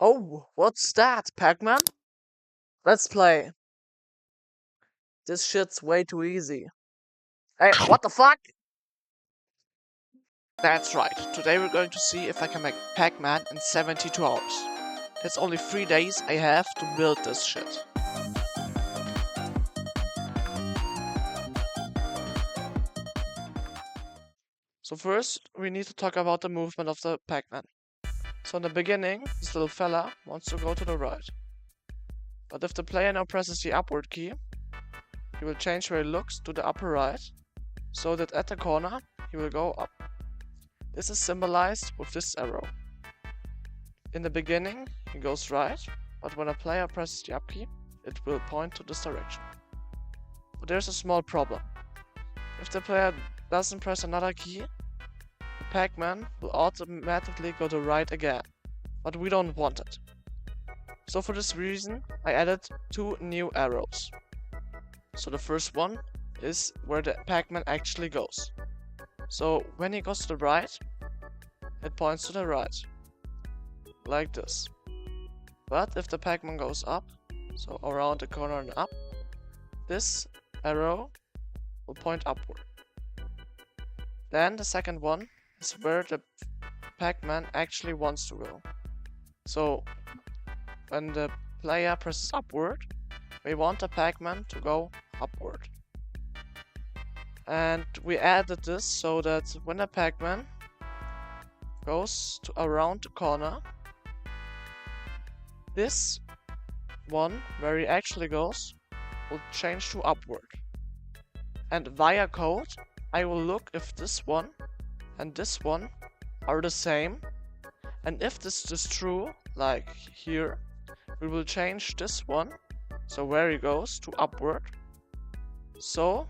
Oh, what's that, Pac-Man? Let's play. This shit's way too easy. Hey, what the fuck? That's right. Today we're going to see if I can make Pac-Man in 72 hours. That's only 3 days I have to build this shit. So first, we need to talk about the movement of the Pac-Man. So in the beginning, this little fella wants to go to the right. But if the player now presses the upward key, he will change where he looks to the upper right, so that at the corner, he will go up. This is symbolized with this arrow. In the beginning, he goes right, but when a player presses the up key, it will point to this direction. But there's a small problem. If the player doesn't press another key, the Pac-Man will automatically go to right again, but we don't want it. So for this reason, I added 2 new arrows. So the first one is where the Pac-Man actually goes. So when he goes to the right, it points to the right, like this. But if the Pac-Man goes up, so around the corner and up, this arrow will point upward. Then the second one is where the Pac-Man actually wants to go. So when the player presses upward, we want the Pac-Man to go upward. And we added this so that when the Pac-Man goes to around the corner, this one where he actually goes will change to upward. And via code, I will look if this one and this one are the same. And if this is true, like here, we will change this one, so where he goes, to upward, so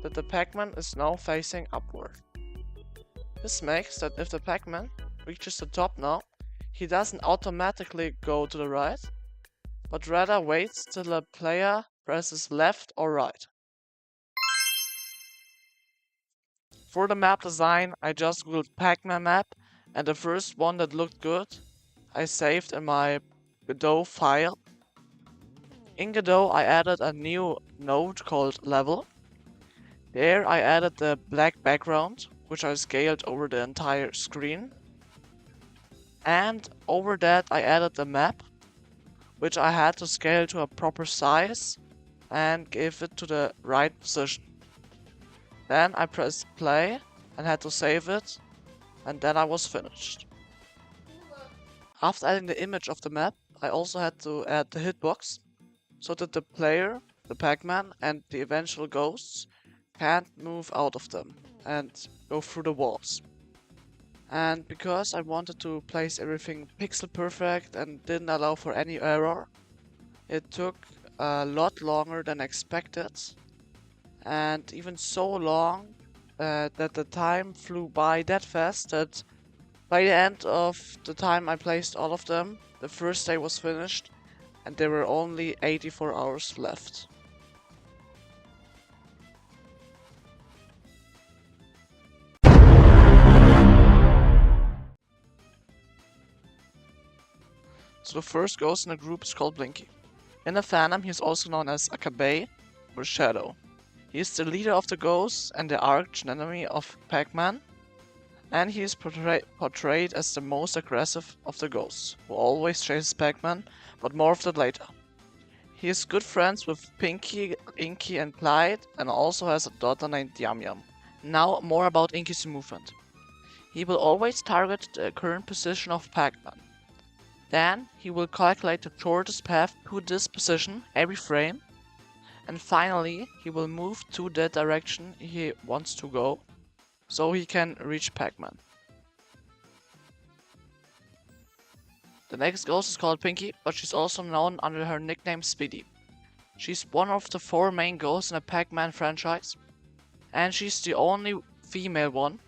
that the Pac-Man is now facing upward. This makes that if the Pac-Man reaches the top now, he doesn't automatically go to the right, but rather waits till the player presses left or right. For the map design, I just googled Pac-Man map, and the first one that looked good, I saved in my Godot file. In Godot, I added a new node called level. There I added the black background, which I scaled over the entire screen. And over that I added the map, which I had to scale to a proper size and give it to the right position. Then I pressed play and had to save it, and then I was finished. After adding the image of the map, I also had to add the hitbox, so that the player, the Pac-Man, and the eventual ghosts can't move out of them and go through the walls. And because I wanted to place everything pixel perfect and didn't allow for any error, it took a lot longer than expected, and even so long that the time flew by that fast that by the end of the time I placed all of them, the first day was finished and there were only 84 hours left. So the first ghost in the group is called Blinky. In the fandom, he is also known as Akabe or Shadow. He is the leader of the ghosts and the arch enemy of Pac-Man, and he is portrayed as the most aggressive of the ghosts, who always chases Pac-Man, but more of that later. He is good friends with Pinky, Inky and Clyde, and also has a daughter named Yum Yum. Now more about Inky's movement. He will always target the current position of Pac-Man. Then he will calculate the shortest path to this position every frame, and finally he will move to the direction he wants to go, so he can reach Pac-Man. The next ghost is called Pinky, but she's also known under her nickname Speedy. She's one of the 4 main ghosts in the Pac-Man franchise, and she's the only female one,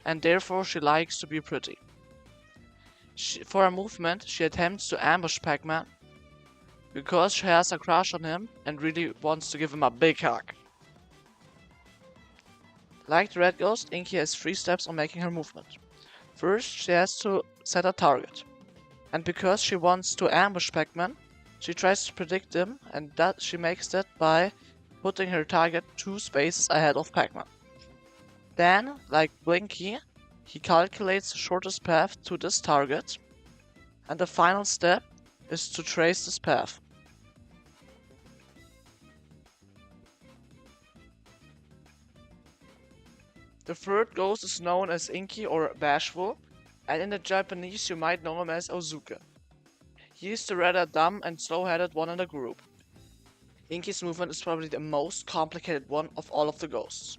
and therefore she likes to be pretty. For her movement, she attempts to ambush Pac-Man, because she has a crush on him and really wants to give him a big hug. Like the red ghost, Inky has 3 steps on making her movement. First, she has to set a target. And because she wants to ambush Pac-Man, she tries to predict him, and that she makes that by putting her target 2 spaces ahead of Pac-Man. Then, like Blinky, he calculates the shortest path to this target, and the final step is to trace this path. The third ghost is known as Inky or Bashful, and in the Japanese you might know him as Ozuke. He is the rather dumb and slow-headed one in the group. Inky's movement is probably the most complicated one of all of the ghosts,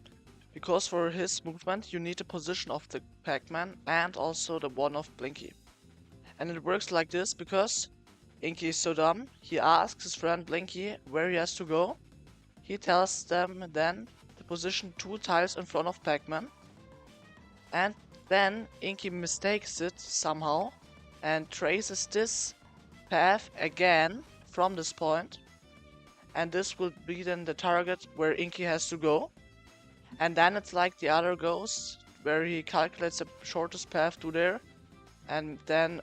because for his movement you need the position of the Pac-Man and also the one of Blinky. And it works like this because Inky is so dumb, he asks his friend Blinky where he has to go. He tells them then the position 2 tiles in front of Pac-Man, and then Inky mistakes it somehow and traces this path again from this point, and this will be then the target where Inky has to go. And then it's like the other ghosts, where he calculates the shortest path to there and then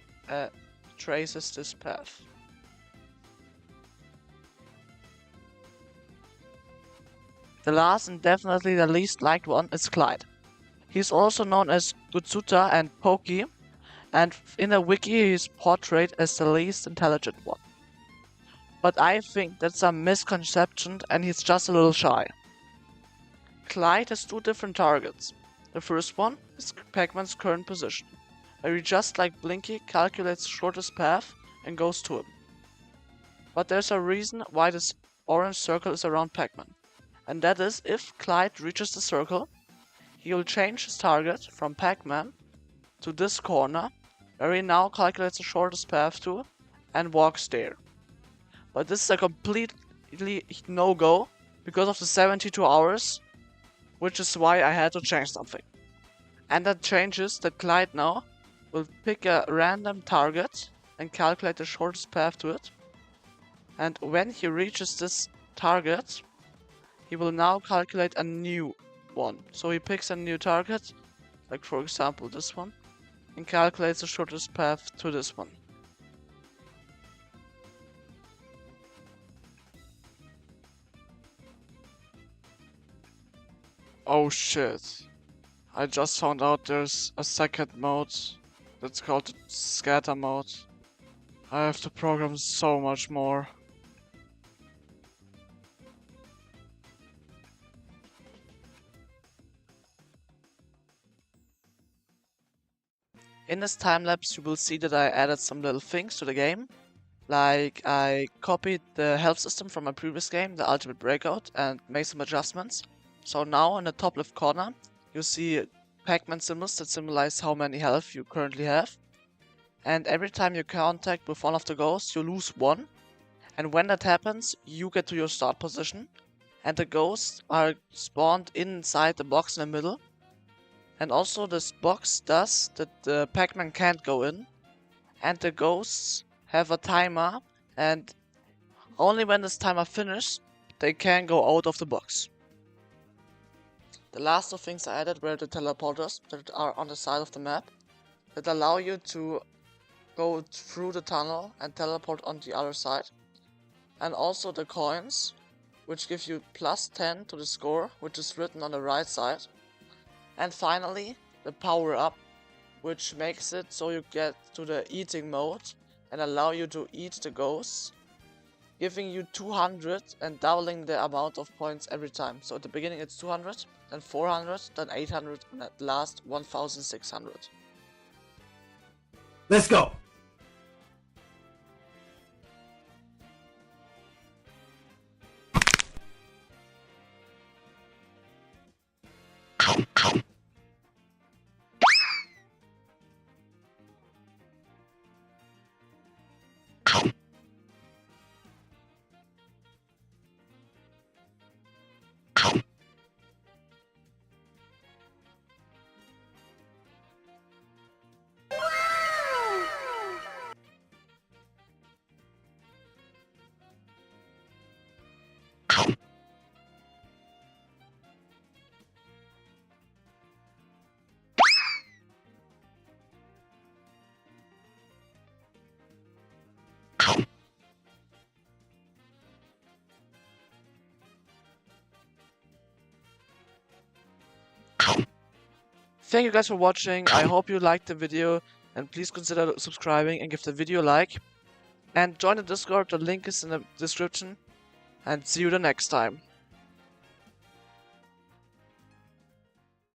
traces this path. The last and definitely the least liked one is Clyde. He's also known as Gutsuta and Pokey, and in the wiki he is portrayed as the least intelligent one. But I think that's a misconception and he's just a little shy. Clyde has 2 different targets. The first one is Pac-Man's current position, where he just like Blinky calculates the shortest path and goes to him. But there's a reason why this orange circle is around Pac-Man, and that is if Clyde reaches the circle, he will change his target from Pac-Man to this corner, where he now calculates the shortest path to and walks there. But this is a completely no-go because of the 72 hours, which is why I had to change something. And that changes that Clyde now will pick a random target and calculate the shortest path to it. And when he reaches this target, he will now calculate a new one. So he picks a new target, like for example this one, and calculates the shortest path to this one. Oh shit. I just found out there's a second mode that's called the scatter mode. I have to program so much more. In this time lapse you will see that I added some little things to the game. Like I copied the health system from my previous game, the Ultimate Breakout, and made some adjustments. So now in the top left corner you see Pac-Man symbols that symbolize how many health you currently have. And every time you contact with one of the ghosts you lose 1. And when that happens you get to your start position. And the ghosts are spawned inside the box in the middle. And also this box does that the Pac-Man can't go in. And the ghosts have a timer, and only when this timer finishes they can go out of the box. The last of things I added were the teleporters that are on the side of the map that allow you to go through the tunnel and teleport on the other side. And also the coins, which give you +10 to the score, which is written on the right side. And finally, the power up, which makes it so you get to the eating mode and allow you to eat the ghosts, giving you 200 and doubling the amount of points every time. So at the beginning it's 200, then 400, then 800, and at last 1600. Let's go! Thank you guys for watching. I hope you liked the video, and please consider subscribing and give the video a like. And join the Discord, the link is in the description. And see you the next time.